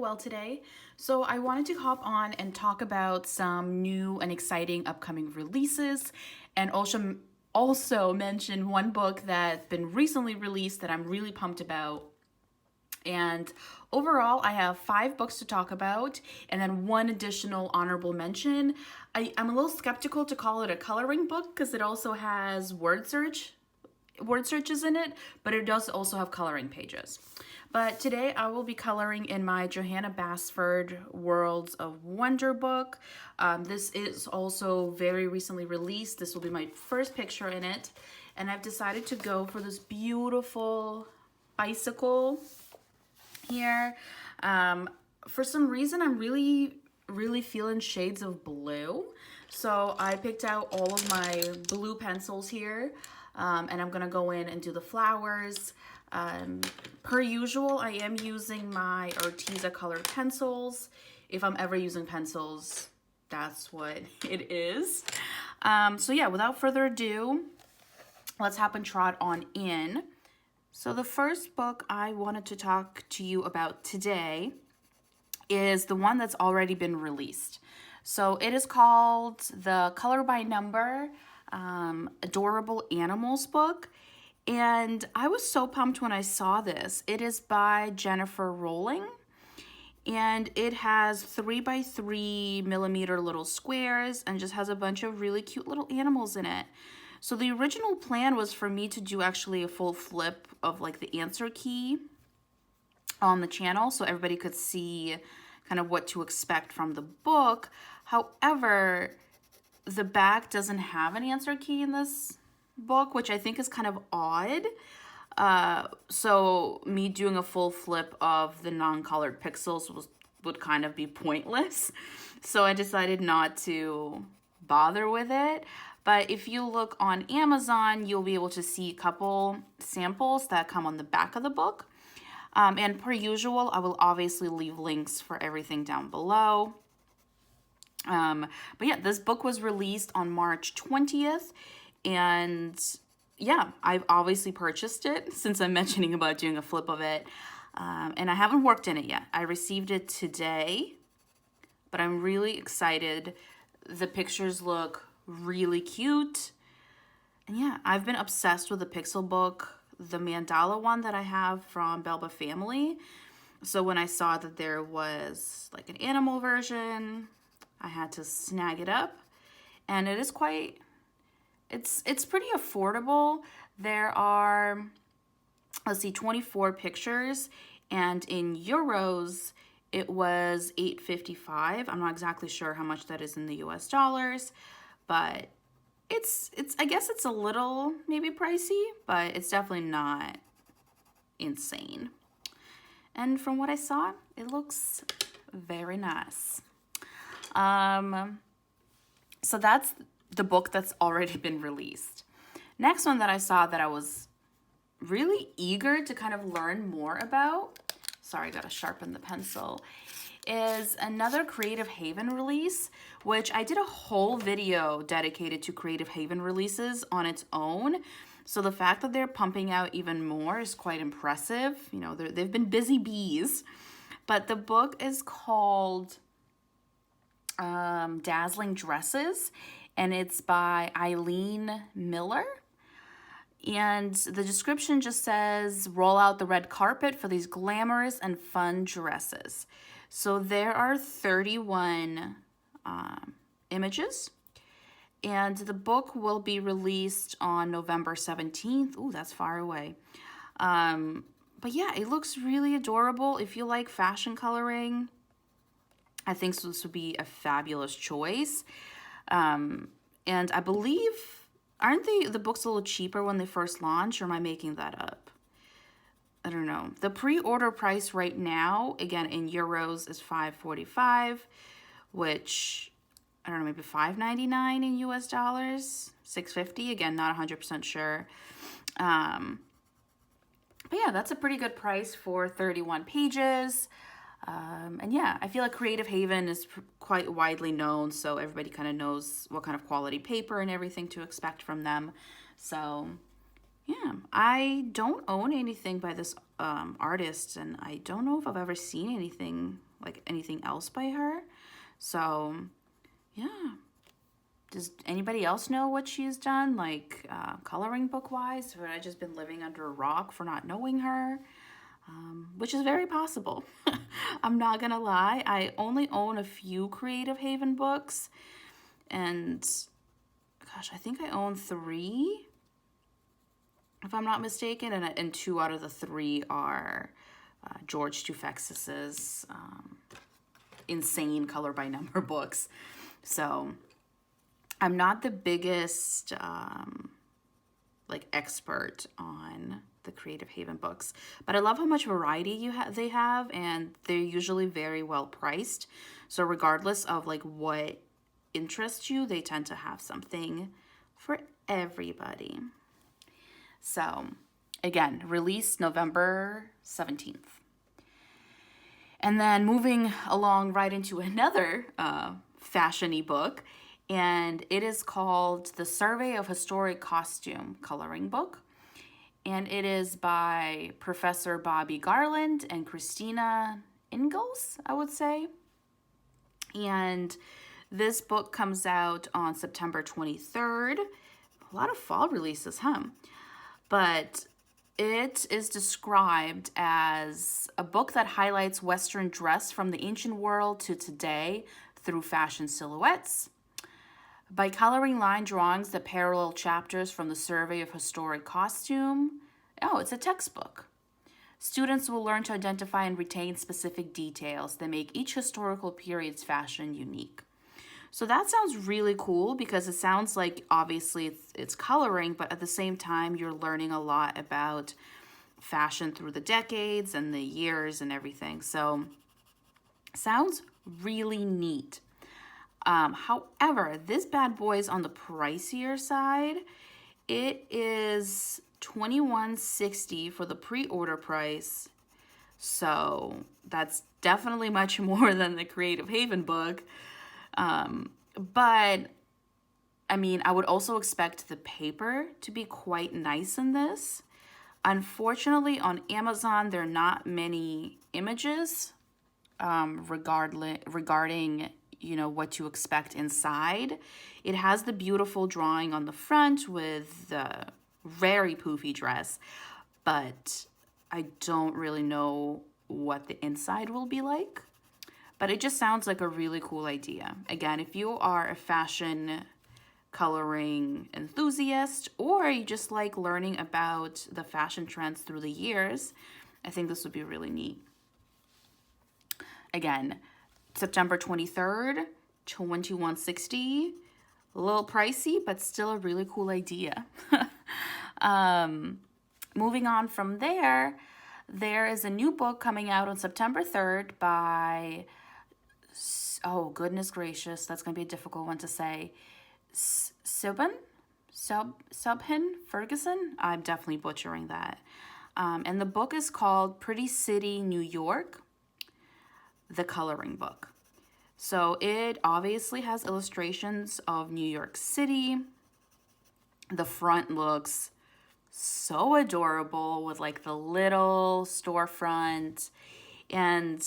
well today. So I wanted to hop on and talk about some new and exciting upcoming releases and also mention one book that's been recently released that I'm really pumped about. And overall, I have 5 books to talk about, and then one additional honorable mention. I'm a little skeptical to call it a coloring book because it also has word searches in it, but it does also have coloring pages. But today I will be coloring in my Johanna Basford Worlds of Wonder book. This is also very recently released. This will be my first picture in it. And I've decided to go for this beautiful bicycle here. For some reason, I'm really feeling shades of blue. So I picked out all of my blue pencils here. And I'm gonna go in and do the flowers. Per usual, I am using my Arteza colored pencils. If I'm ever using pencils, that's what it is. So yeah, without further ado, let's hop and trot on in. So the first book I wanted to talk to you about today is the one that's already been released. So it is called the Color by Number Adorable Animals book. And I was so pumped when I saw this. It is by Jennifer Rowling, and it has 3x3mm little squares and just has a bunch of really cute little animals in it. So the original plan was for me to do actually a full flip of like the answer key on the channel so everybody could see kind of what to expect from the book. However, the back doesn't have an answer key in this book, which I think is kind of odd. So me doing a full flip of the non-colored pixels would kind of be pointless. So I decided not to bother with it. But if you look on Amazon, you'll be able to see a couple samples that come on the back of the book. And per usual, I will obviously leave links for everything down below. But yeah, this book was released on March 20th. And yeah, I've obviously purchased it since I'm mentioning about doing a flip of it. And I haven't worked in it yet. I received it today, but I'm really excited. The pictures look really cute. And yeah, I've been obsessed with the Pixel book, the mandala one that I have from Belba Family. So when I saw that there was like an animal version, I had to snag it up. And it is quite... It's pretty affordable. There are, let's see, 24 pictures, and in euros, it was $8.55. I'm not exactly sure how much that is in the US dollars, but it's I guess it's a little maybe pricey, but it's definitely not insane. And from what I saw, it looks very nice. So that's the book that's already been released. Next one that I saw that I was really eager to kind of learn more about, sorry, I gotta sharpen the pencil, is another Creative Haven release, which I did a whole video dedicated to Creative Haven releases on its own. So the fact that they're pumping out even more is quite impressive. You know, they've been busy bees. But the book is called Dazzling Dresses, and it's by Eileen Miller. And the description just says, roll out the red carpet for these glamorous and fun dresses. So there are 31 images, and the book will be released on November 17th. Ooh, that's far away. But yeah, it looks really adorable. If you like fashion coloring, I think this would be a fabulous choice. And I believe, aren't the books a little cheaper when they first launch, or am I making that up? I don't know. The pre-order price right now, again, in euros is $5.45, which, I don't know, maybe $5.99 in US dollars, $6.50. Again, not 100% sure. But yeah, that's a pretty good price for 31 pages. And yeah, I feel like Creative Haven is quite widely known, so everybody kind of knows what kind of quality paper and everything to expect from them. So yeah, I don't own anything by this artist, and I don't know if I've ever seen anything like anything else by her. So yeah. Does anybody else know what she's done, like coloring book wise? Or I just been living under a rock for not knowing her, which is very possible. I'm not gonna lie. I only own a few Creative Haven books, and gosh, I think I own 3, if I'm not mistaken, and 2 out of the 3 are George Tufexis's insane color by number books. So I'm not the biggest like expert on the Creative Haven books, but I love how much variety they have, and they're usually very well priced. So regardless of like what interests you, they tend to have something for everybody. So again, released November 17th. And then moving along right into another fashion-y book, and it is called The Survey of Historic Costume Coloring Book. And it is by Professor Bobby Garland and Christina Ingalls, I would say. And this book comes out on September 23rd. A lot of fall releases, huh? But it is described as a book that highlights Western dress from the ancient world to today through fashion silhouettes. By coloring line drawings that parallel chapters from the Survey of Historic Costume. Oh, it's a textbook. Students will learn to identify and retain specific details that make each historical period's fashion unique. So that sounds really cool, because it sounds like obviously it's coloring, but at the same time you're learning a lot about fashion through the decades and the years and everything. So sounds really neat. However, this bad boy is on the pricier side. It is $21.60 for the pre-order price. So that's definitely much more than the Creative Haven book. But I mean, I would also expect the paper to be quite nice in this. Unfortunately, on Amazon, there are not many images regarding what to expect inside. It has the beautiful drawing on the front with the very poofy dress, but I don't really know what the inside will be like. But it just sounds like a really cool idea. Again, if you are a fashion coloring enthusiast, or you just like learning about the fashion trends through the years, I think this would be really neat. Again, September 23rd, $21.60. A little pricey, but still a really cool idea. Moving on from there, there is a new book coming out on September 3rd by, oh goodness gracious, that's going to be a difficult one to say, Subhin Ferguson. I'm definitely butchering that. And the book is called Pretty City, New York, the coloring book. So it obviously has illustrations of New York City. The front looks so adorable with like the little storefront. And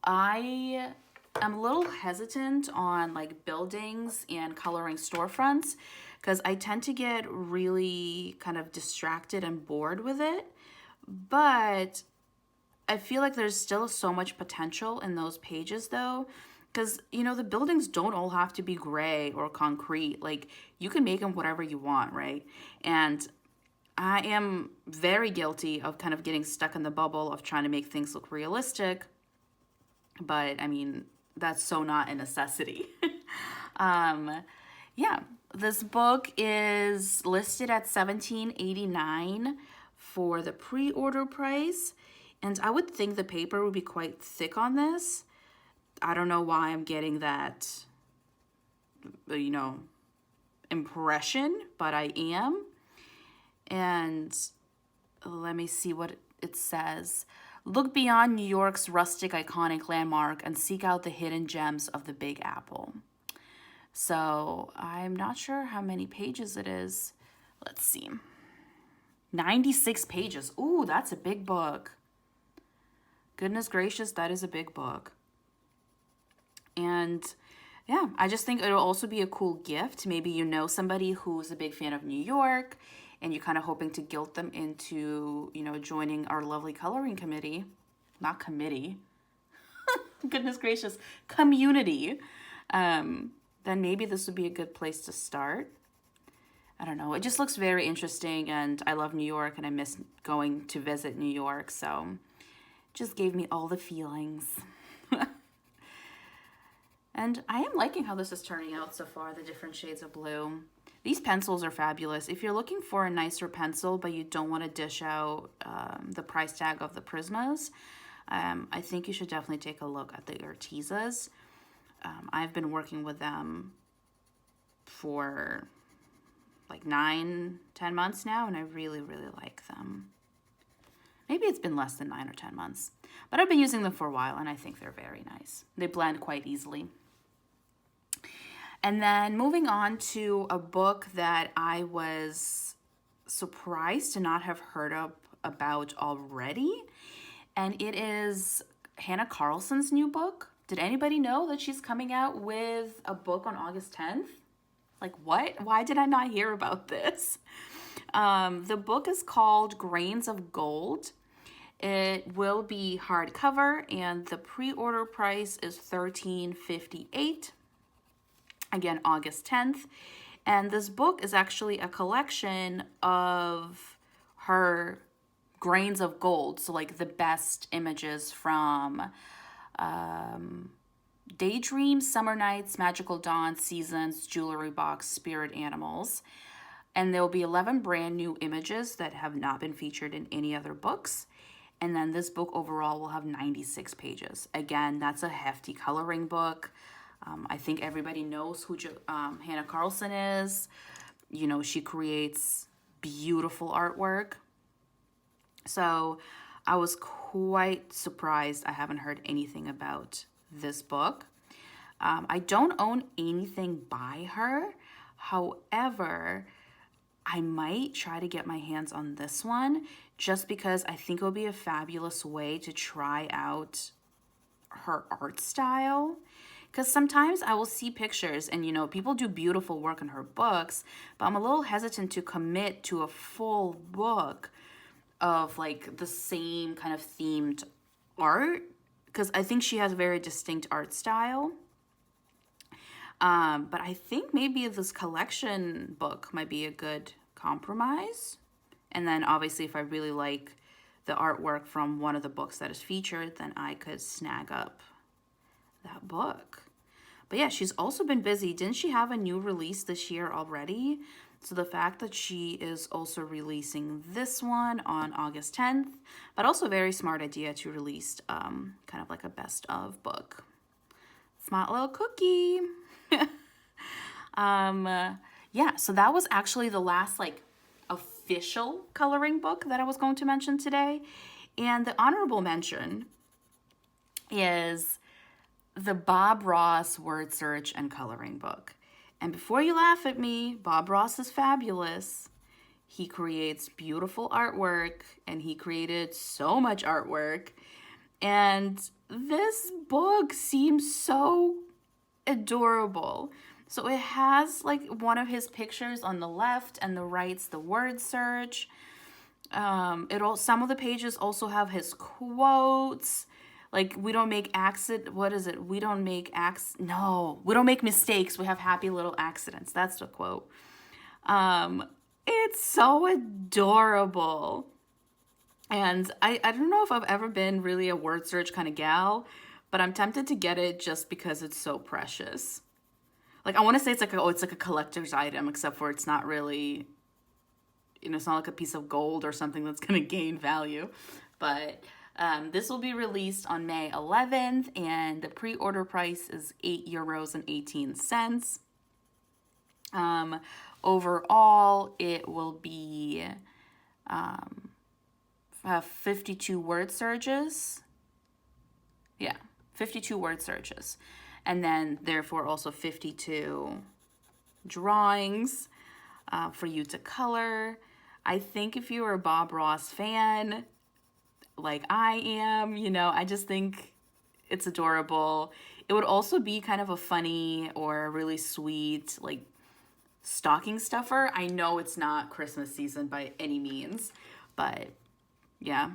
I am a little hesitant on like buildings and coloring storefronts, because I tend to get really kind of distracted and bored with it. But I feel like there's still so much potential in those pages though, because the buildings don't all have to be gray or concrete. Like, you can make them whatever you want, right? And I am very guilty of kind of getting stuck in the bubble of trying to make things look realistic, but I mean, that's so not a necessity. Yeah, this book is listed at $17.89 for the pre-order price, and I would think the paper would be quite thick on this. I don't know why I'm getting that, impression, but I am. And let me see what it says. Look beyond New York's rustic, iconic landmark and seek out the hidden gems of the Big Apple. So I'm not sure how many pages it is. Let's see. 96 pages. Ooh, that's a big book. Goodness gracious, that is a big book. And yeah, I just think it'll also be a cool gift. Maybe you know somebody who's a big fan of New York and you're kind of hoping to guilt them into, joining our lovely coloring committee. Not committee. Goodness gracious. Community. Then maybe this would be a good place to start. I don't know. It just looks very interesting, and I love New York, and I miss going to visit New York, so just gave me all the feelings. And I am liking how this is turning out so far, the different shades of blue. These pencils are fabulous. If you're looking for a nicer pencil, but you don't want to dish out the price tag of the Prismas, I think you should definitely take a look at the Artezas. I've been working with them for like 9-10 months now, and I really, really like them. Maybe it's been less than 9 or 10 months, but I've been using them for a while, and I think they're very nice. They blend quite easily. And then moving on to a book that I was surprised to not have heard about already, and it is Hanna Karlzon's new book. Did anybody know that she's coming out with a book on August 10th? Like, what? Why did I not hear about this? The book is called Grains of Gold. It will be hardcover, and the pre-order price is $13.58. Again, August 10th. And this book is actually a collection of her grains of gold. So, like, the best images from Daydreams, Summer Nights, Magical Dawn, Seasons, Jewelry Box, Spirit Animals. And there will be 11 brand new images that have not been featured in any other books. And then this book overall will have 96 pages. Again, that's a hefty coloring book. I think everybody knows who Hanna Karlzon is. She creates beautiful artwork. So I was quite surprised I haven't heard anything about this book. I don't own anything by her. However, I might try to get my hands on this one just because I think it will be a fabulous way to try out her art style. Because sometimes I will see pictures and, people do beautiful work in her books, but I'm a little hesitant to commit to a full book of like the same kind of themed art, because I think she has a very distinct art style. But I think maybe this collection book might be a good compromise. And then obviously if I really like the artwork from one of the books that is featured, then I could snag up that book. But yeah, she's also been busy. Didn't she have a new release this year already? So the fact that she is also releasing this one on August 10th, but also a very smart idea to release kind of like a best of book. Smart little cookie. Yeah, so that was actually the last like official coloring book that I was going to mention today. And the honorable mention is the Bob Ross word search and coloring book. And before you laugh at me, Bob Ross is fabulous. He creates beautiful artwork, and he created so much artwork. And this book seems so adorable. So it has like one of his pictures on the left, and the right's the word search. Some of the pages also have his quotes. Like, we don't make we don't make mistakes. We have happy little accidents. That's the quote. It's so adorable. And I don't know if I've ever been really a word search kind of gal, but I'm tempted to get it just because it's so precious. Like, I want to say it's like a collector's item, except for it's not really, it's not like a piece of gold or something that's going to gain value. But this will be released on May 11th, and the pre-order price is €8.18. Overall, it will be 52 word searches. Yeah, 52 word searches. And then, therefore, also 52 drawings for you to color. I think if you're a Bob Ross fan, like I am, I just think It's adorable. It would also be kind of a funny or really sweet, like, stocking stuffer. I know it's not Christmas season by any means, but yeah.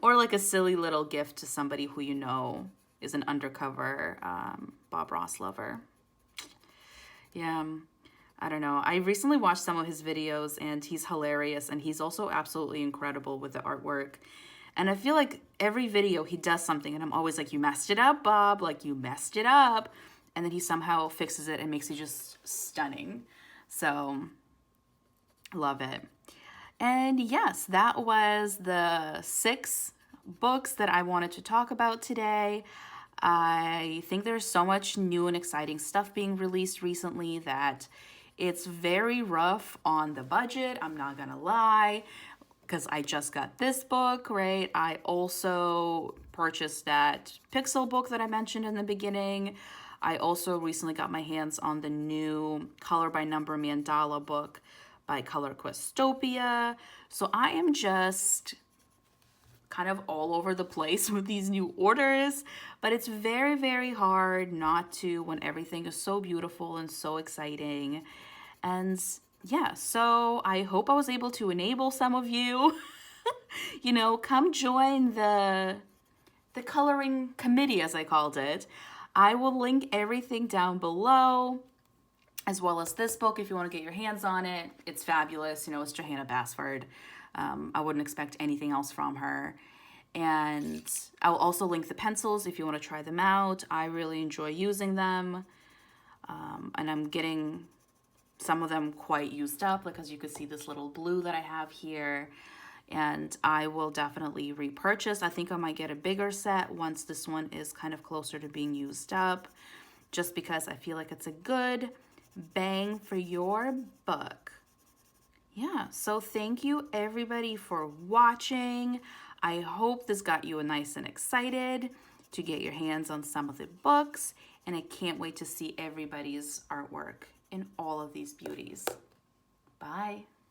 Or like a silly little gift to somebody who you know is an undercover Bob Ross lover. Yeah, I don't know. I recently watched some of his videos and he's hilarious, and he's also absolutely incredible with the artwork. And I feel like every video he does something and I'm always like, you messed it up, Bob, like you messed it up. And then he somehow fixes it and makes it just stunning. So, love it. And yes, that was the 6 books that I wanted to talk about today. I think there's so much new and exciting stuff being released recently that it's very rough on the budget. I'm not gonna lie, because I just got this book, right? I also purchased that Pixel book that I mentioned in the beginning. I also recently got my hands on the new Color by Number Mandala book by Color Questopia. So I am just kind of all over the place with these new orders, but it's very, very hard not to when everything is so beautiful and so exciting. And yeah, so I hope I was able to enable some of you, come join the coloring committee, as I called it. I will link everything down below, as well as this book if you want to get your hands on it. It's fabulous. It's Johanna Basford. I wouldn't expect anything else from her. And I'll also link the pencils if you want to try them out. I really enjoy using them. And I'm getting some of them quite used up, like as you can see this little blue that I have here. And I will definitely repurchase. I think I might get a bigger set once this one is kind of closer to being used up, just because I feel like it's a good bang for your buck. Yeah, so thank you everybody for watching. I hope this got you nice and excited to get your hands on some of the books, and I can't wait to see everybody's artwork in all of these beauties. Bye.